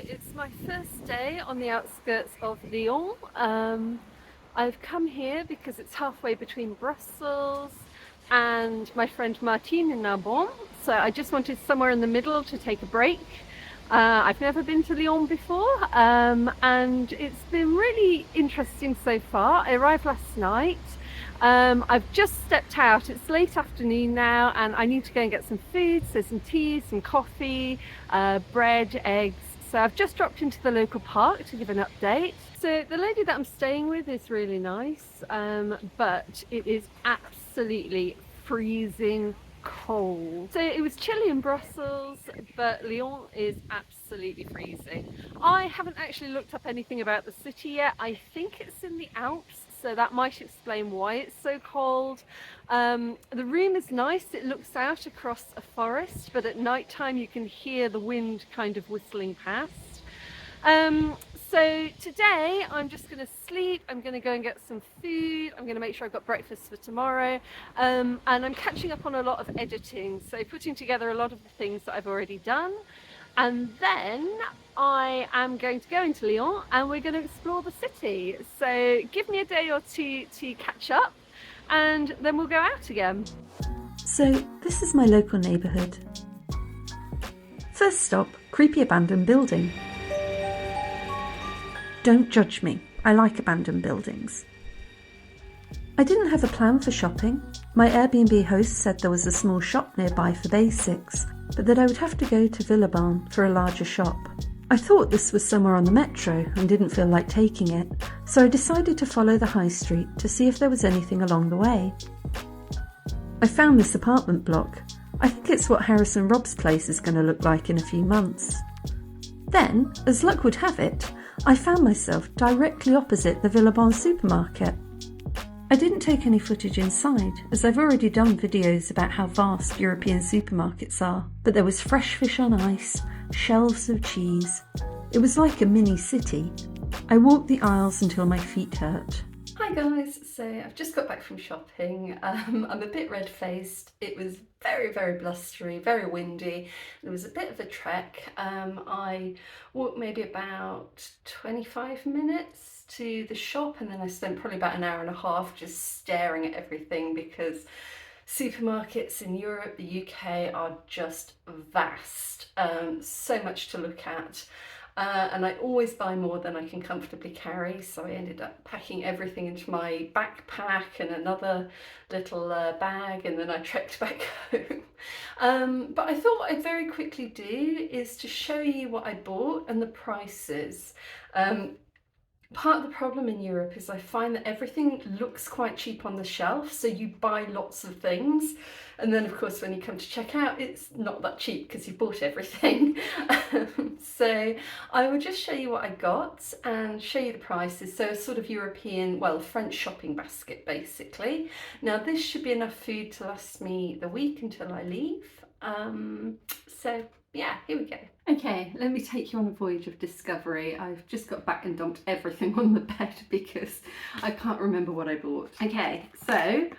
it's my first day on the outskirts of Lyon. I've come here because it's halfway between Brussels and my friend Martine in Narbonne. So I just wanted somewhere in the middle to take a break. I've never been to Lyon before, and it's been really interesting so far. I arrived last night. I've just stepped out. It's late afternoon now, and I need to go and get some food, so some tea, some coffee, bread, eggs. So I've just dropped into the local park to give an update. So the lady that I'm staying with is really nice, but it is absolutely freezing cold. So it was chilly in Brussels, but Lyon is absolutely freezing. I haven't actually looked up anything about the city yet. I think it's in the Alps, so that might explain why it's so cold. The room is nice. It looks out across a forest, but at night time you can hear the wind kind of whistling past. So today I'm just going to sleep. I'm going to go and get some food. I'm going to make sure I've got breakfast for tomorrow. And I'm catching up on a lot of editing, so putting together a lot of the things that I've already done. And then I am going to go into Lyon and we're going to explore the city. So give me a day or two to catch up and then we'll go out again. So this is my local neighbourhood. First stop, creepy abandoned building. Don't judge me, I like abandoned buildings. I didn't have a plan for shopping. My Airbnb host said there was a small shop nearby for basics, but that I would have to go to Villeurbanne for a larger shop. I thought this was somewhere on the metro and didn't feel like taking it, so I decided to follow the high street to see if there was anything along the way. I found this apartment block. I think it's what Harrison Robb's place is going to look like in a few months. Then, as luck would have it, I found myself directly opposite the Villeurbanne supermarket. I didn't take any footage inside, as I've already done videos about how vast European supermarkets are, but there was fresh fish on ice, shelves of cheese. It was like a mini city. I walked the aisles until my feet hurt. Hi guys, so I've just got back from shopping. I'm a bit red-faced. It was very blustery, very windy. It was a bit of a trek. I walked maybe about 25 minutes to the shop, and then I spent probably about an hour and a half just staring at everything because supermarkets in Europe, the UK are just vast. So much to look at. And I always buy more than I can comfortably carry, so I ended up packing everything into my backpack and another little bag, and then I trekked back home. But I thought what I'd very quickly do is to show you what I bought and the prices. Part of the problem in Europe is I find that everything looks quite cheap on the shelf, so you buy lots of things, and then of course when you come to check out it's not that cheap because you bought everything. So I will just show you what I got and show you the prices. So a sort of European, well, French shopping basket basically. Now this should be enough food to last me the week until I leave. So yeah, here we go. Okay, let me take you on a voyage of discovery. I've just got back and dumped everything on the bed because I can't remember what I bought. Okay, so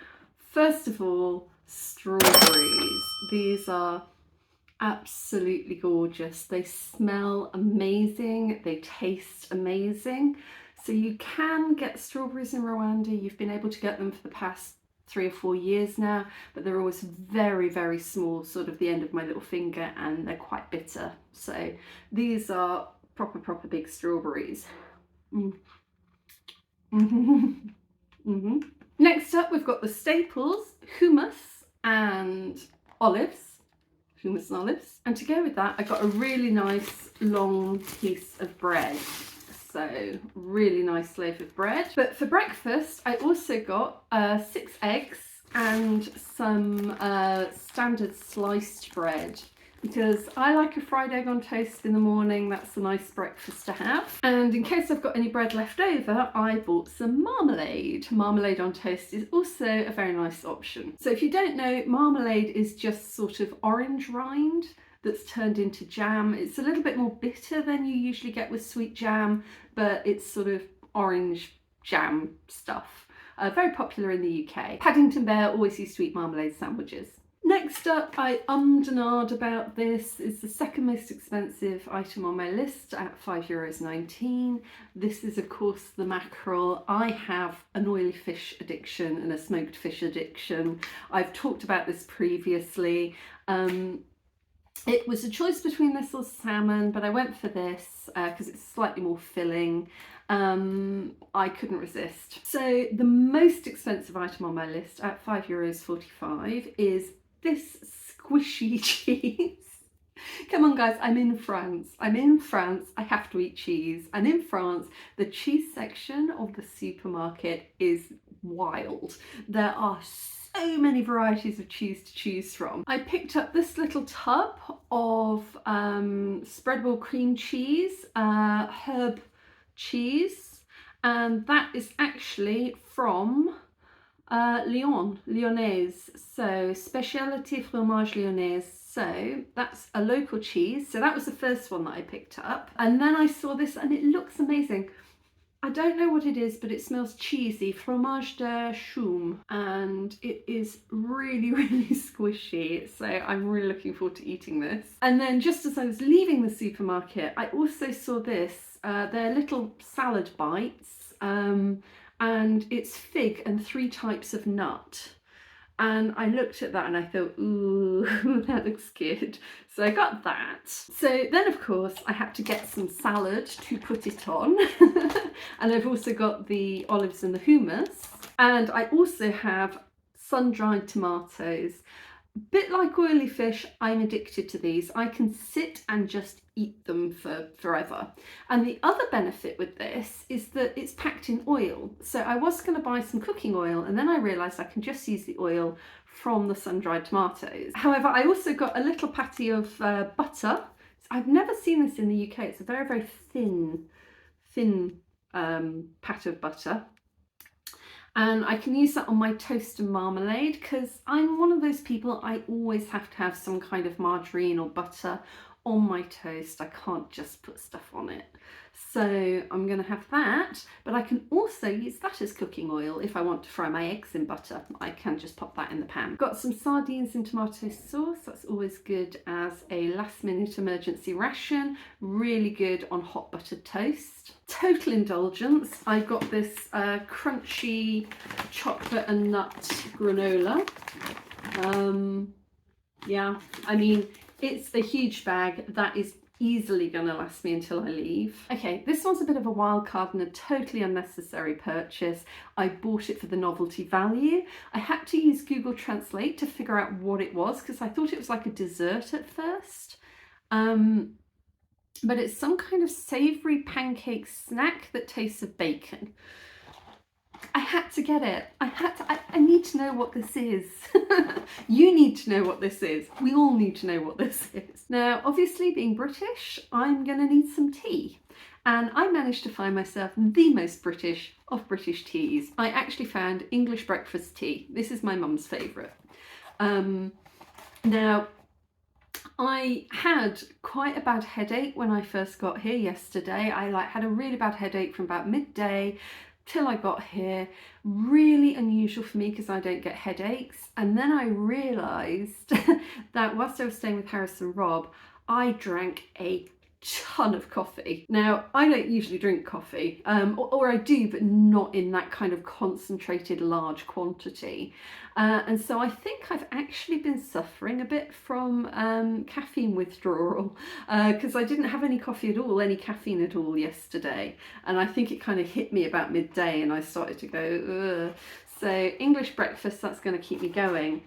first of all, strawberries. These are absolutely gorgeous. They smell amazing, they taste amazing. So you can get strawberries in Rwanda. You've been able to get them for the past 3 or 4 years now, but they're always very small, sort of the end of my little finger, and they're quite bitter. So these are proper big strawberries. Next up we've got the staples, hummus and olives. Hummus and olives. And to go with that I got a really nice long piece of bread. So really nice loaf of bread. But for breakfast I also got 6 eggs and some standard sliced bread, because I like a fried egg on toast in the morning. That's a nice breakfast to have. And in case I've got any bread left over, I bought some marmalade. Marmalade on toast is also a very nice option. So if you don't know, marmalade is just sort of orange rind that's turned into jam. It's a little bit more bitter than you usually get with sweet jam, but it's sort of orange jam stuff. Very popular in the UK. Paddington Bear always used to eat marmalade sandwiches. Next up, I ummed and ahed about this. It's the second most expensive item on my list at €5.19. This is of course the mackerel. I have an oily fish addiction and a smoked fish addiction. I've talked about this previously. It was a choice between this or salmon, but I went for this because it's slightly more filling. I couldn't resist. So the most expensive item on my list at €5.45 is this squishy cheese. Come on guys, I'm in France. I have to eat cheese. And in France, the cheese section of the supermarket is wild. There are so many varieties of cheese to choose from. I picked up this little tub of spreadable cream cheese, herb cheese, and that is actually from Lyonnaise, so Spécialité Fromage Lyonnaise. So that's a local cheese. So that was the first one that I picked up. And then I saw this and it looks amazing. I don't know what it is, but it smells cheesy, fromage de chaume, and it is really, really squishy. So I'm really looking forward to eating this. And then just as I was leaving the supermarket, I also saw this. They're little salad bites, and it's fig and 3 types of nut. And I looked at that and I thought, ooh, that looks good. So I got that. So then of course I had to get some salad to put it on. And I've also got the olives and the hummus. And I also have sun-dried tomatoes. A bit like oily fish, I'm addicted to these. I can sit and just eat them for forever. And the other benefit with this is that it's packed in oil. So I was going to buy some cooking oil and then I realised I can just use the oil from the sun-dried tomatoes. However, I also got a little patty of butter. I've never seen this in the UK. It's a very, very thin pat of butter. And I can use that on my toast and marmalade because I'm one of those people, I always have to have some kind of margarine or butter on my toast. I can't just put stuff on it. So I'm going to have that, but I can also use that as cooking oil if I want to fry my eggs in butter. I can just pop that in the pan. Got some sardines and tomato sauce. That's always good as a last minute emergency ration. Really good on hot buttered toast. Total indulgence. I got this crunchy chocolate and nut granola. Yeah, I mean, it's a huge bag. That is easily going to last me until I leave. Okay, this one's a bit of a wild card and a totally unnecessary purchase. I bought it for the novelty value. I had to use Google Translate to figure out what it was because I thought it was like a dessert at first. But it's some kind of savoury pancake snack that tastes of bacon. I had to get it. I need to know what this is. You need to know what this is. We all need to know what this is. Now, obviously being British, I'm going to need some tea. And I managed to find myself the most British of British teas. I actually found English breakfast tea. This is my mum's favourite. Now, I had quite a bad headache when I first got here yesterday. I had a really bad headache from about midday till I got here. Really unusual for me because I don't get headaches. And then I realised that whilst I was staying with Harris and Rob, I drank a ton of coffee. Now, I don't usually drink coffee, or I do, but not in that kind of concentrated large quantity. And so I think I've actually been suffering a bit from caffeine withdrawal because I didn't have any coffee at all, any caffeine at all yesterday. And I think it kind of hit me about midday and I started to go, ugh. So English breakfast, that's going to keep me going.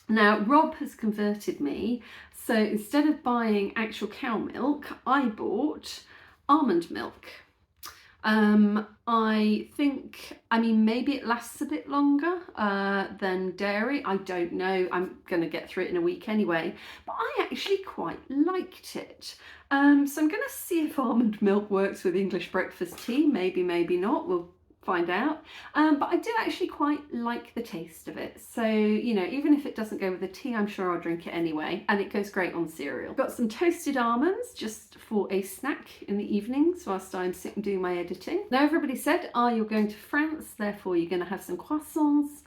Now, Rob has converted me. So instead of buying actual cow milk, I bought almond milk. I think, I mean, maybe it lasts a bit longer than dairy. I don't know. I'm going to get through it in a week anyway. But I actually quite liked it. So I'm going to see if almond milk works with English breakfast tea. Maybe, maybe not. We'll find out. But I do actually quite like the taste of it. So, you know, even if it doesn't go with the tea, I'm sure I'll drink it anyway. And it goes great on cereal. Got some toasted almonds just for a snack in the evenings whilst I'm sitting doing my editing. Now everybody said, you're going to France, therefore you're going to have some croissants.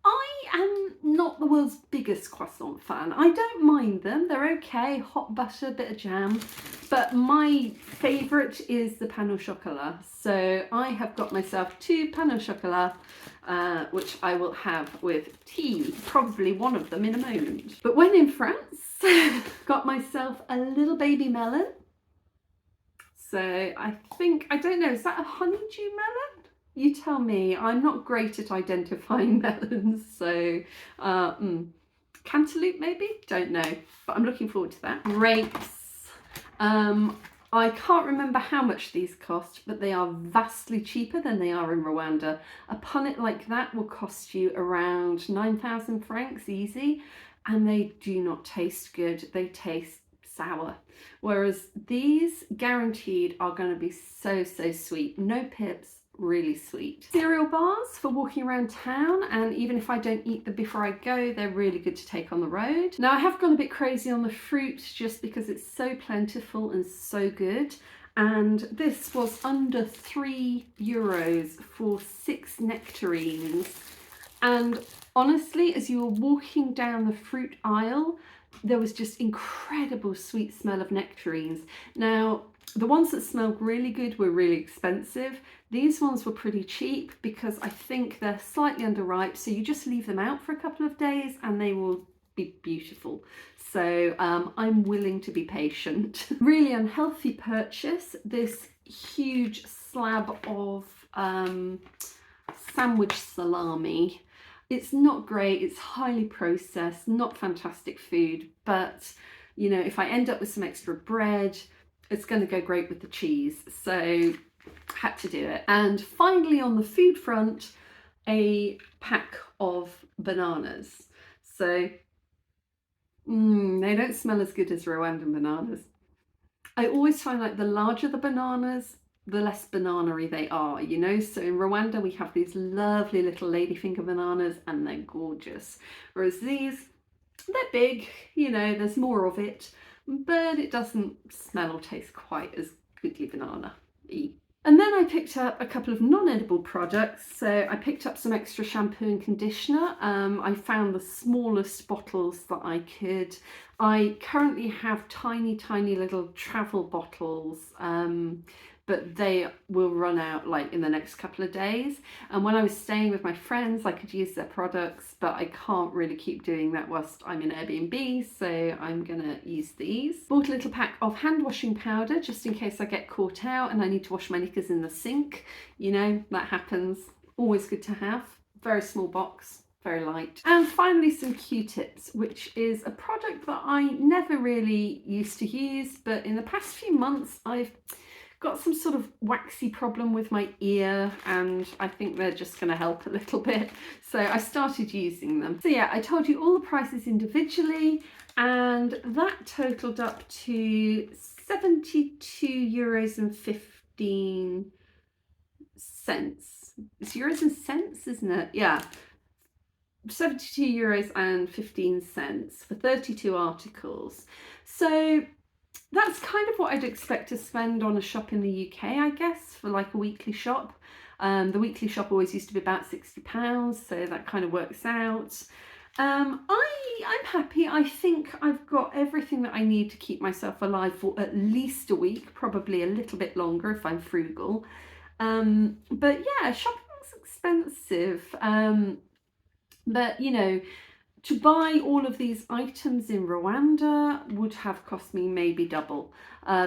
I am not the world's biggest croissant fan. I don't mind them, they're okay, hot butter, bit of jam, but my favourite is the pain au chocolat. So I have got myself 2 pain au chocolat, which I will have with tea, probably one of them in a moment. But when in France, got myself a little baby melon. So I think, I don't know, is that a honeydew melon? You tell me, I'm not great at identifying melons, so cantaloupe maybe? Don't know, but I'm looking forward to that. Grapes. I can't remember how much these cost, but they are vastly cheaper than they are in Rwanda. A punnet like that will cost you around 9,000 francs easy, and they do not taste good. They taste sour. Whereas these guaranteed are going to be so sweet. No pips, really sweet. Cereal bars for walking around town, and even if I don't eat them before I go, they're really good to take on the road. Now I have gone a bit crazy on the fruit just because it's so plentiful and so good. And this was under €3 for 6 nectarines. And honestly, as you were walking down the fruit aisle, there was just incredible sweet smell of nectarines. Now, the ones that smelled really good were really expensive. These ones were pretty cheap because I think they're slightly underripe, so you just leave them out for a couple of days and they will be beautiful. So I'm willing to be patient. Really unhealthy purchase, this huge slab of sandwich salami. It's not great, it's highly processed, not fantastic food, but you know, if I end up with some extra bread, it's going to go great with the cheese, so had to do it. And finally, on the food front, a pack of bananas. So they don't smell as good as Rwandan bananas. I always find like the larger the bananas, the less banana-y they are, you know. So in Rwanda we have these lovely little ladyfinger bananas and they're gorgeous, whereas these, they're big, you know, there's more of it, but it doesn't smell or taste quite as goodly banana-y. And then I picked up a couple of non-edible products. So I picked up some extra shampoo and conditioner. I found the smallest bottles that I could. I currently have tiny little travel bottles, but they will run out like in the next couple of days. And when I was staying with my friends, I could use their products, but I can't really keep doing that whilst I'm in Airbnb, so I'm gonna use these. Bought a little pack of hand washing powder just in case I get caught out and I need to wash my knickers in the sink. You know, that happens. Always good to have. Very small box, very light. And finally some Q-tips, which is a product that I never really used to use, but in the past few months I've got some sort of waxy problem with my ear and I think they're just going to help a little bit, so I started using them. So yeah, I told you all the prices individually and that totaled up to €72.15. It's euros and cents, isn't it? Yeah, €72.15 for 32 articles. So that's kind of what I'd expect to spend on a shop in the UK, I guess, for like a weekly shop. The weekly shop always used to be about £60, so that kind of works out. I'm happy. I think I've got everything that I need to keep myself alive for at least a week, probably a little bit longer if I'm frugal. But yeah, shopping's expensive. But you know, to buy all of these items in Rwanda would have cost me maybe double,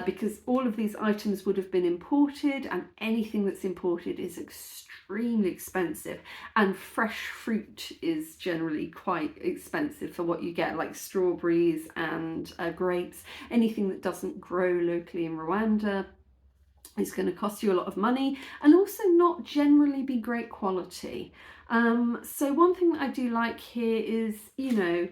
because all of these items would have been imported and anything that's imported is extremely expensive, and fresh fruit is generally quite expensive for what you get, like strawberries and grapes. Anything that doesn't grow locally in Rwanda is going to cost you a lot of money and also not generally be great quality. So one thing that I do like here is, you know,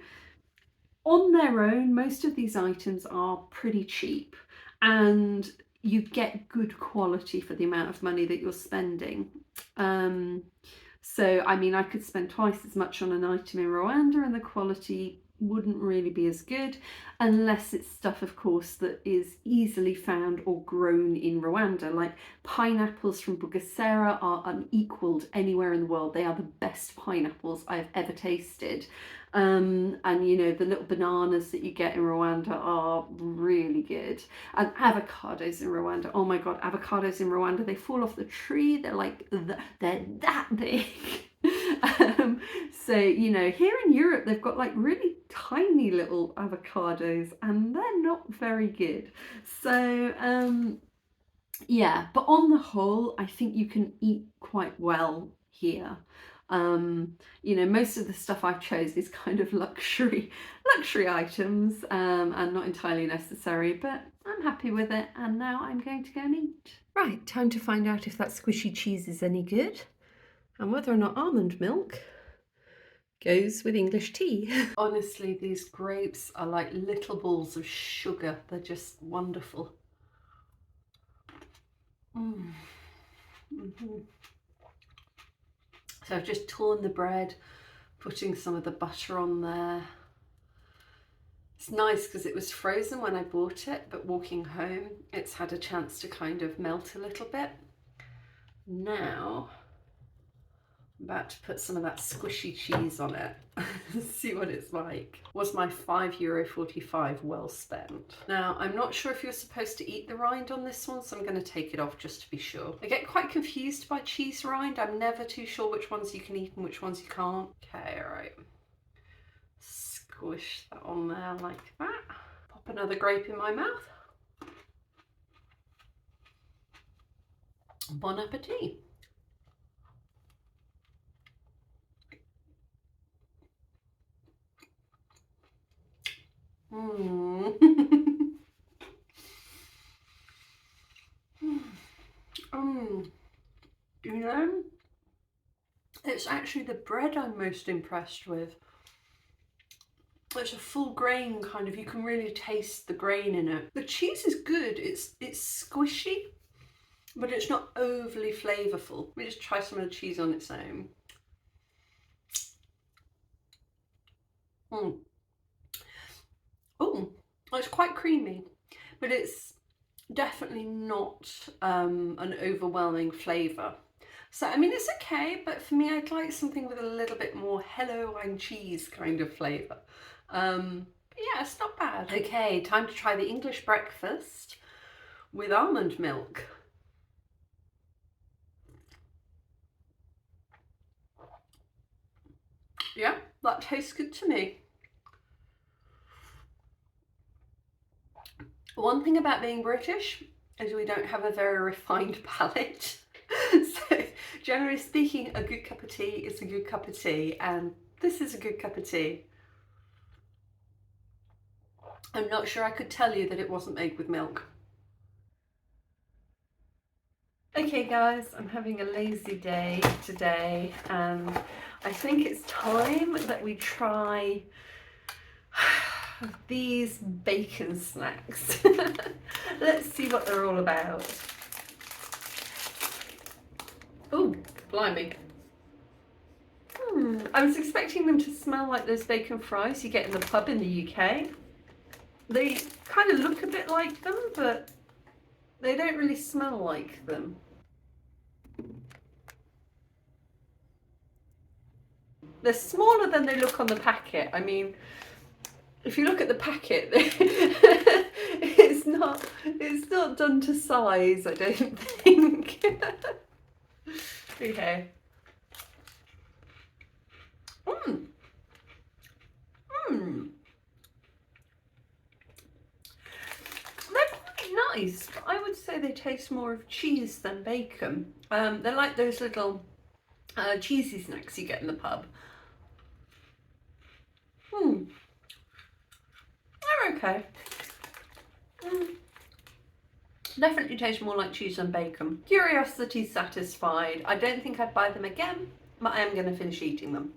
on their own, most of these items are pretty cheap and you get good quality for the amount of money that you're spending. So, I mean, I could spend twice as much on an item in Rwanda and the quality wouldn't really be as good, unless it's stuff, of course, that is easily found or grown in Rwanda. Like pineapples from Bugesera are unequaled anywhere in the world. They are the best pineapples I've ever tasted. And you know, the little bananas that you get in Rwanda are really good. And avocados in Rwanda, oh my god, avocados in Rwanda, they fall off the tree, they're like, they're that big. So, you know, here in Europe, they've got like really tiny little avocados and they're not very good. So, yeah, but on the whole, I think you can eat quite well here. You know, most of the stuff I've chosen is kind of luxury items, and not entirely necessary, but I'm happy with it. And now I'm going to go and eat. Right, time to find out if that squishy cheese is any good and whether or not almond milk goes with English tea. Honestly, these grapes are like little balls of sugar. They're just wonderful. So I've just torn the bread, putting some of the butter on there. It's nice because it was frozen when I bought it, but walking home, it's had a chance to kind of melt a little bit. Now, I'm about to put some of that squishy cheese on it. See what it's like. Was my €5.45 well spent? Now, I'm not sure if you're supposed to eat the rind on this one, so I'm going to take it off just to be sure. I get quite confused by cheese rind. I'm never too sure which ones you can eat and which ones you can't. Okay, all right. Squish that on there like that. Pop another grape in my mouth. Bon appetit. You know, it's actually the bread I'm most impressed with. It's a full grain kind of, you can really taste the grain in it. The cheese is good, it's squishy, but it's not overly flavourful. Let me just try some of the cheese on its own. Oh, it's quite creamy, but it's definitely not an overwhelming flavour. So, I mean, it's okay, but for me, I'd like something with a little bit more hello, I'm cheese kind of flavour. Yeah, it's not bad. Okay, time to try the English breakfast with almond milk. Yeah, that tastes good to me. One thing about being British is we don't have a very refined palate. So generally speaking, a good cup of tea is a good cup of tea, and this is a good cup of tea. I'm not sure I could tell you that it wasn't made with milk. Okay guys, I'm having a lazy day today, and I think it's time that we try these bacon snacks. Let's see what they're all about. Oh, blimey. I was expecting them to smell like those bacon fries you get in the pub in the UK. They kind of look a bit like them, but they don't really smell like them. They're smaller than they look on the packet. I mean, if you look at the packet, it's not done to size, I don't think. Okay. They're quite nice, but I would say they taste more of cheese than bacon. They're like those little cheesy snacks you get in the pub. They're okay. Definitely taste more like cheese than bacon. Curiosity satisfied. I don't think I'd buy them again, but I am going to finish eating them.